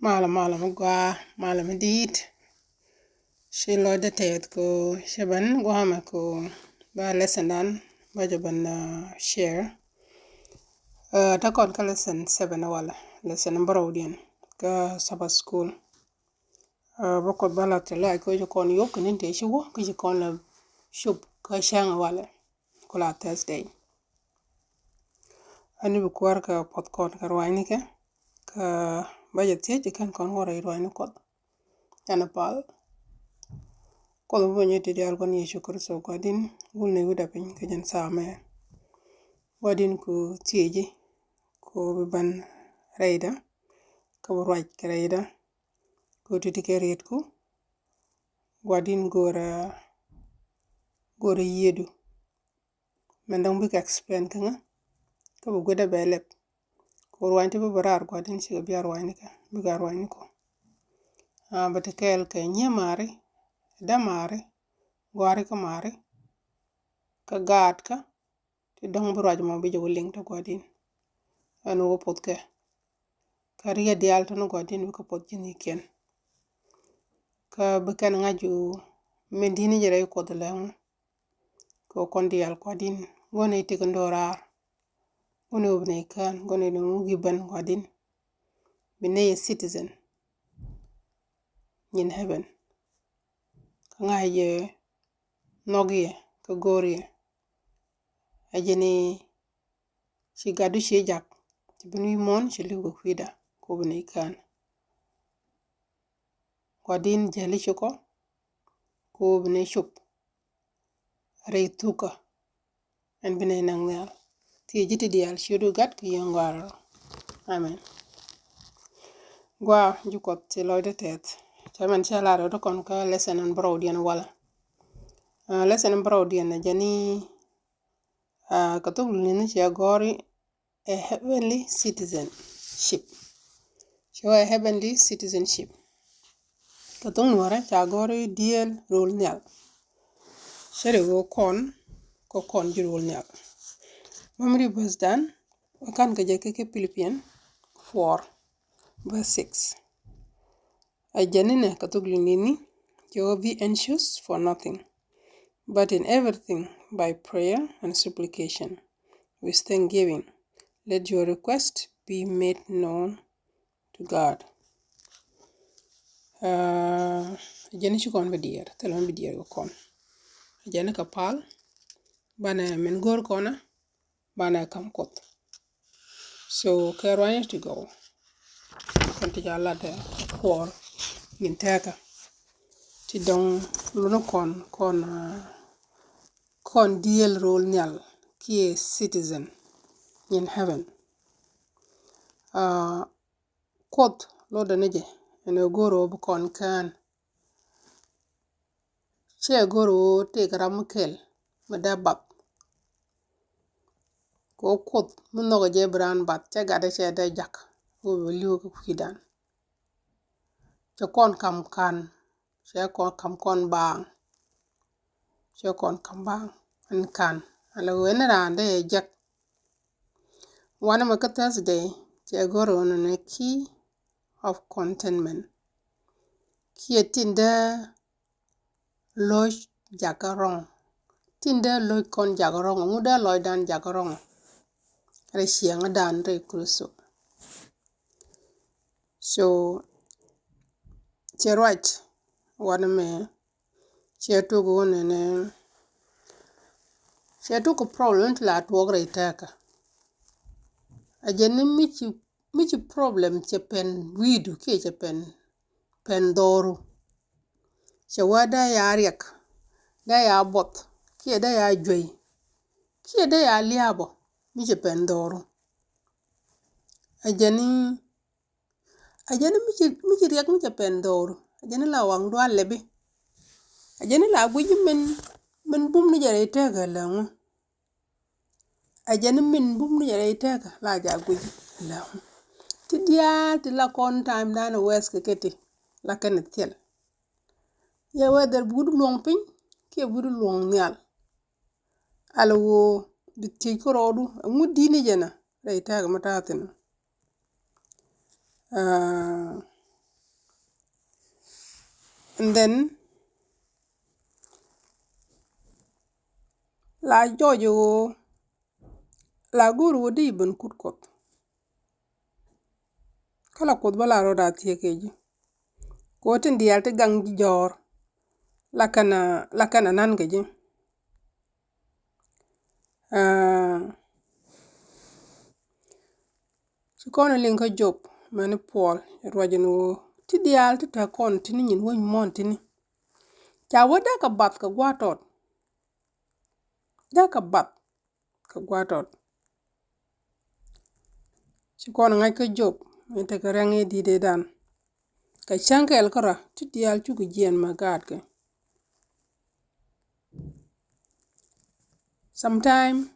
Malam gwa malam dit shi lo da tayet ko shaban gwa ma ko ba lesson dan ba jaban share ta kon ka lesson 7 wala lesson number odien ka sabas school ba ko bala tala ko je kon yok nin te shi wo ko je kon la shub ka shanga wala kula Thursday ani bu kwar ka pot kon ka rwani ka ba je tie kan kon wora rwani ko ana pal ko bo nyete di algon ye shukr so godin gulne guda pin ka jan sama godin ku tieje ko ban reida ka rwaj reida ko titi keret ku godin gora yedu mandang bi ka explain kanga ka bu goda belep ko rwante bu barar godin shi ga biar wani ka bi gar wani ko bata kel ka nyamare damare gwari ka mare ka gad ka ti dong buraj mo bi jogo ling to godin anu go potke ka riya dial to no godin bi ka pot jini ken ka bekan ngaju mendini jere ko de lang ko kondial godin gone ti kondorar gone ubne kan gone no giban godin bine citizen in heaven ngaje nogie ka gorie ajene shi gadu shi jak tibini mon shi lugo kwida ko bine kan godin jeli shoko ko bine shup reituka en bine nangyal ti jiti dial shudu gat ki yongar amen gwa jukot ti loide tet chaman chala ro kon ka lesson on brodian wala lesson on brodian jani katul ni ci agori a heavenly citizenship show a heavenly citizenship katul wara ci agori diel role nyal shere go kon ji role nyal mamri basdan kan ka jeke ke Philippian 4 verse 6 ajanine katul ni you be anxious for nothing but in everything by prayer and supplication with thanksgiving let your request be made known to God. Jeni chukon bidier, talon bidier go kon. Jeni kapal, bana men gor kona, bana kam kot. So kerwanya to go. Kanti jala de for ginteka. Ti dong luno kon diel role nyal ki a citizen in heaven. Kot lo da neje ene goro bu kon kan che goro te gramukel madabab ko kot muno je bran bat che gade che de jak wo liu ku kidan che kon kam kan che kon kam kon bang che kon kam bang an kan ala wenera ande jak wana ma ka Thursday che goro no ne key of contentment ki tinda loj jakarong tinda loj kon jakarong nguda loj dan jakarong re shiang dan re kruso so che right wana me che to go ne che to ko problem la to gre taka ajeni michi problem che pen widu ke che pen doru che wada ya riek da ya bot ki da ya joy ki da ya liabo mi je pendoro ajani mi je riek mi je pendoro ajani la wang do lebe ajani la guji men bum ni jare tega langu ajani men bum ni jare tega la ja guji langu ti dia ti la kon time dana west ke keti la kan tiel ya weather budu long pin ke budu long nyal alwo bitti ko rodu ngudi ni jena rey tag matatin And then la jojo la guru di ben kut kot. Kala kot bala roda tie keji. Ko tin dial te gang jor lakana nan keji. Chikono linka job mani Paul rwajinu ti dial ti ta kon tini nyin wony mon tini. Cha wada ka bat ka gwatot. Da ka bat ka gwatot. Chikono ngay ka job mente ka rangi di de dan. Ka chanka el kara ti dial chuku jien magad ke. Sometime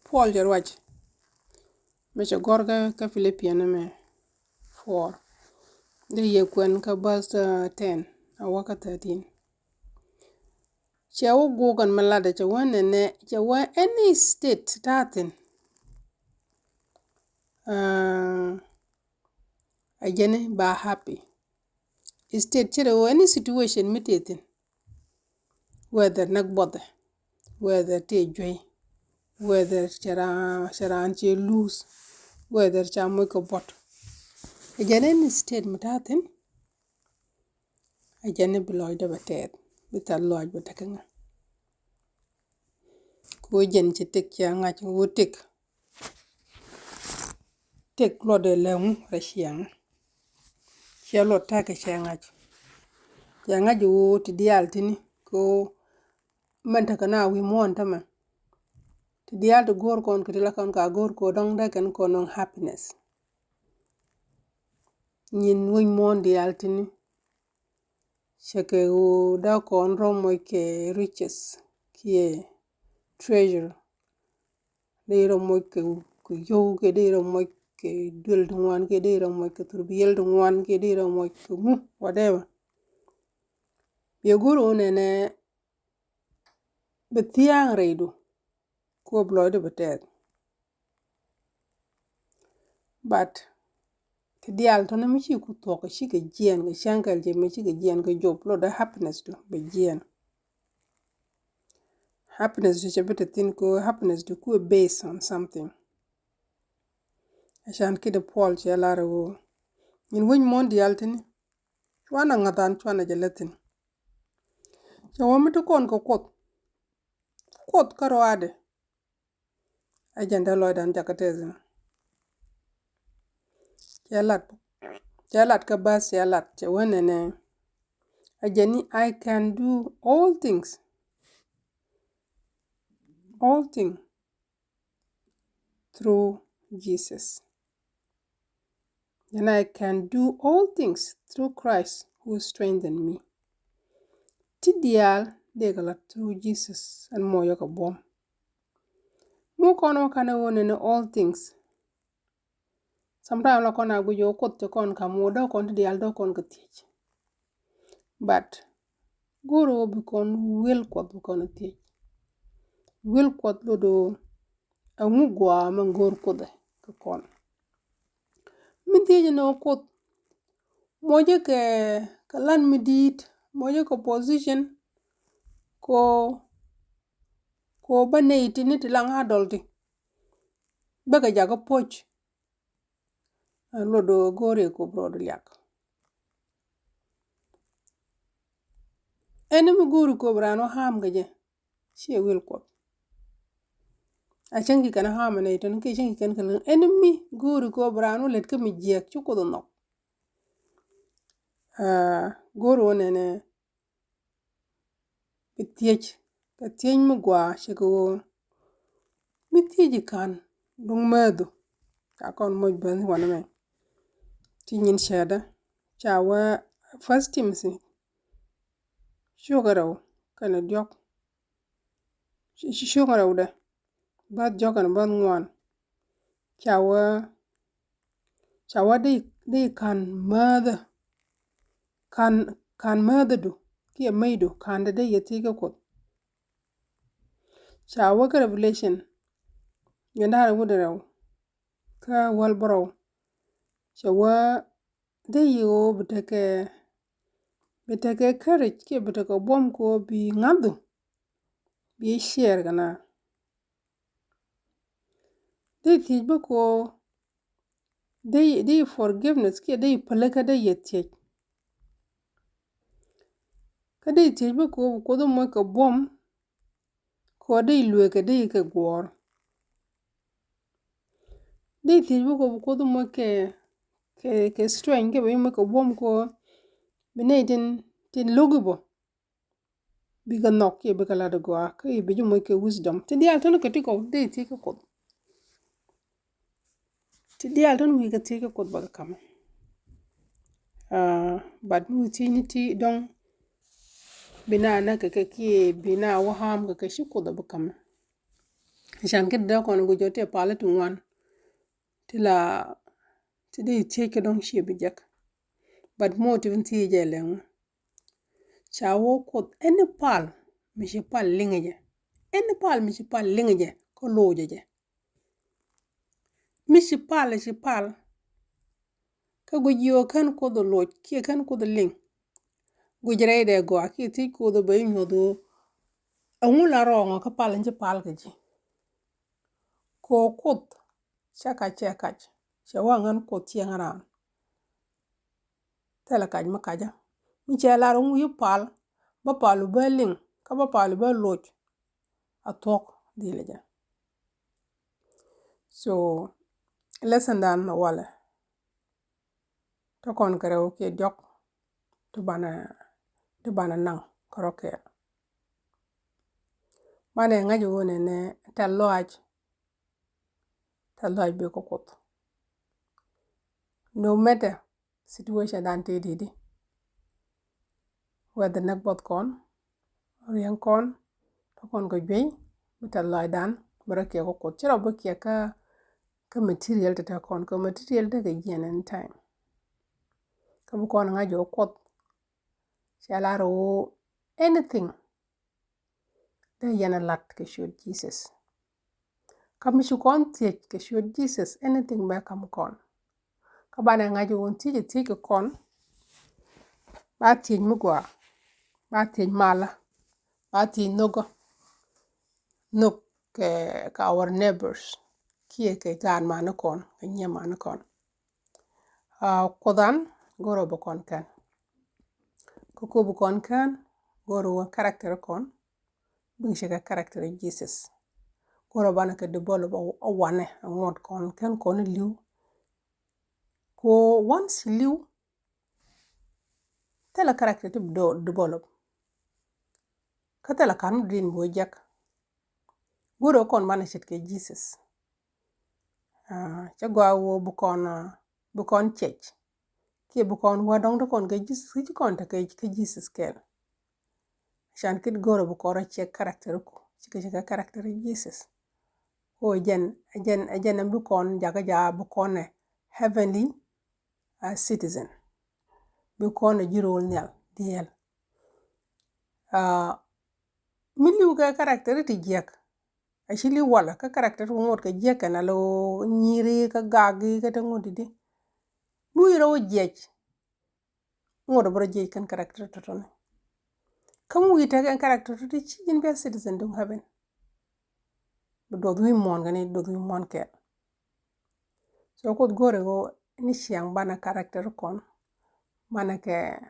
Paul jarwaj. Mecha gorga ka Philippian me 4. De ye kwen ka verse 10 awaka 13. Chawo gogan malada chawa nene chawa any state tatin. Ajene ba happy. State chiro any situation mitetin. Whether nagbode, whether te jwe, whether charan che loose, whether chamoy ko bot. Ajene any state mitatin. Ajene beloy da batet. Bita loj batakanga. Ko jen che tek cha ngach wo tek lode leung rashiang. Chia lot take cha ngach. Cha ngach wo ti dial tini ko menta kana wi mon tama. Ti dial to gor kon kitila kon ka gor ko dong da kan konong happiness. Nyin winy mon dial tini. Shake wo da kon romo ke riches kie treasure. De romo ke yo ke de romo ke dul dungwan ke de romo ke turbiel dungwan ke de romo ke whatever. Ye guru nene betiang reidu ko bloide betet. But ti dial to na michi ku toka shi ke jien ke shankal je michi ke jien ke job lo da happiness do be jien. Happiness do chabita tin ko happiness do ku based on something. Ashan kida Paul che lara wo. Min winy mon dial tini. Chwana ngatan chwana jalatin. Chawa mito kon ko kot. Kot karo ade. Ajanda lo dan jakatezin. Chalat ka bas chalat. Chawa nene. Ajani I can do all things. All things. Through Jesus. And I can do all things through Christ who strengthened me. Tidial degalat through Jesus and mo yoka bom. Mo kono kana wone all things. Sometimes la kona gujo kot te kon kamo do kon tidial do kon katich. But guru bikon will kot bikon tich. Will kot lodo amugwa mangor kode kon. Minti no kot moje ke kalan midit moje ko position ko bane itini tilang adolti baga jaga poch lodo gore ko brodo liak enemi guru ko brano ham gaje she will ko achangi kana ham ne to nke changi kan kan enemi guru ko brano let ka mi jek chuko no guru ne bitiech ka tieny mugwa shiko mitiji kan dung medo ka kon moj ben wana me tinyin shada chawa first team si shugaraw kana diok shugaraw da bad jokan ban ngwan chawa di kan mada kan mada do ki maido kan da yati ka ko chawa ka revelation yanda har wudaraw ka walbaraw chawa da yo bitake bete ke courage ke bete ko bom ko bi ngadu bi share gana dai ti ba ko dai forgiveness ke dai palaka dai yete ka dai ti ba ko do mo ko bom ko dai luwe ka dai ka gor dai ti ba ko do mo ke strength ke ba mo ko bom ko bine tin logo bo biga nok ke biga la de gwa ke bi ju mo ke wisdom ti dial ton ke ti ko dai ti ko ti dial ton wi ka ti ko ba kam but mu ti ni ti don bina na ka ke bina waham ka shi ko da ba kam shan ke da ko ngo jote pala tu wan ti la ti dai ti ke don shi bi jak but mo ti ti je le chawo ko ene pal mi shi pal lingeje ene pal mi shi pal lingeje ko loje je mi shi pal ka gujiyo kan ko do loj ki kan ko do ling gujire de go aki ti ko do bay nyodo angula rongo ka pal nje pal ke ji ko kot chaka chekach chawangan ko tiengara tela kaj makaja mi chela rongu yu pal ba palu ba ling ka ba palu ba loj atok dileja so lesson dan na wala to kon kare o ke jok to bana nang koroke mane ngaji wone ne taloj be ko kot no matter situation dan te didi whether nak bot kon rien kon to kon ko jwe taloj dan barake ko kot chira ba ke ka material ta kon ko material ta ga yen anytime ka bu kon ngaji o kot shalaro anything da yana lat ke should Jesus kam shi kon tie ke should Jesus anything ba kam kon ka bana ngaji won tie ke kon ba tie mu gwa ba tie mala ba tie nogo no ka our neighbors kie ke gan man kon ke nya man kon kodan goro bo kon kan ko bu kon kan goro wa character kon bu shiga character Jesus goro bana ke de bolo ba wane ngot kon kon liu ko once liu tela character to develop ka tela kan din bo jak goro kon bana shit ke Jesus cha gwa wo bu kon chech ke bu kon wa dong to kon ke Jesus ki kon ta ke Jesus kel shan kit goro bu ko check character ko chika character Jesus o jen bu kon jaga ja bu kon heavenly citizen bu kon jirol nyal diel miliu ga character ti jek ashili wala ka character ko ngot ka jek na lo nyiri ka gagi ka ta ngodi di bu iro jek ngot bro jek kan character to ton kamu wita kan character to ti chin be citizen dong heaven do dwi mon gani do dwi mon ke so ko gore go ni siang bana character kon mana ke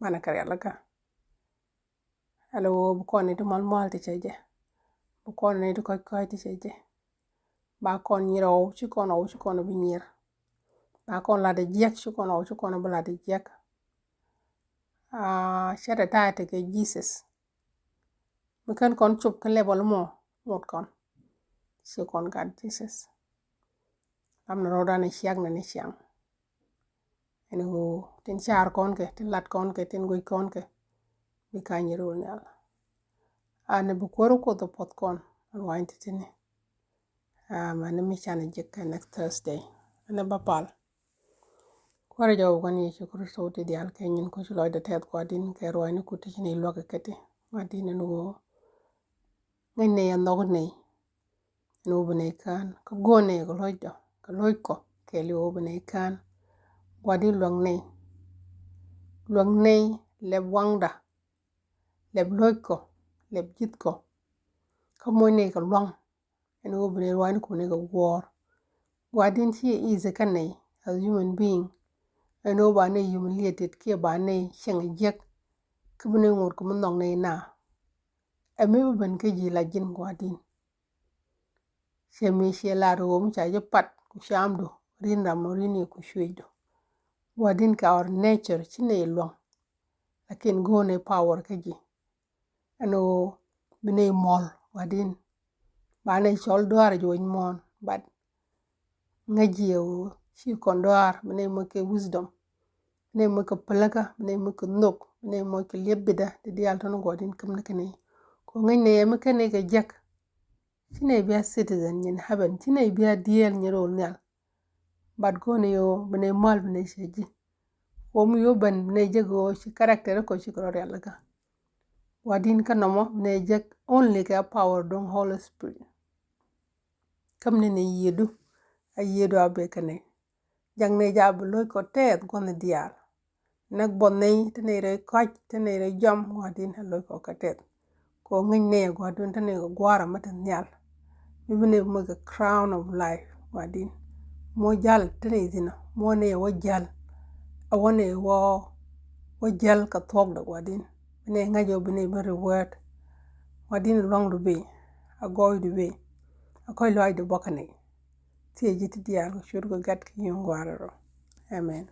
yalaka alo bu kon ni mal mal ti cheje bu kon ni ko ti cheje ba kon nyiro chi kon bi nyir ba kon la de jek chi kon bu la de jek shada ta te ke Jesus bu kan kon chup ka level mo mot kon chi kon gad Jesus am na roda ne siang na ni siang eno tin char kon ke tin lat kon ke tin goy kon ke bi ka nyiro nyal ane bu koro ko to pot kon an wain titini mane mi chana jekka next Thursday ane bapal kwara jaw kan Yesu Kristo ti dial ke nyin ko chulo de tet ko din ke ro ni ku ti ni lo ke kete ma din no ngene ya no ne no bune kan ko gone ko lojo ko lojko ke li o bune kan wadi long ne leb wangda leb loiko leb jitko ka moy ne ka long ene go bene rwani ko ne ka gwor gwadin chi easy ka ne as human being ene go ba ne humiliated ki ba ne sheng jek ka bene ngur ko nong ne na eme ben ka ji la jin gwadin shemi she la ro mu cha je pat ku shamdo rin ram rin ku shwedo gwadin ka our nature chi ne long lakin go ne power ka ji ano bene mol gwadin ba ne chol doar jo mon but ngaji o shi kondor bene mo ke wisdom bene mo ke palaga bene mo ke nok bene mo ke lebida de dial ton gwadin kam ne kene ko ngene me kene ke jak chine bia citizen nyin haben chine bia diel nyiro nyal but go ne yo bene mal bene sheji ko mu yo ban bene jego shi character ko shi ko relaga wadin ka nomo bene jak only ka power don Holy Spirit kam ne yedu ayedu abe kane jang ne jab loy ko tet gon dial nak bonne tene re kaj tene re jam wadin loy ko katet ko ngin ne gwadun tene go gwara mata nyal bibine mo the crown of life wadin mo jal tene zina mo ne wo jal awone wo jal ka thok da wadin ne ngajo bine very word wadin long do be agoy do be akoy loy do bokane tie jiti dial shur go gat ki yongwaro amen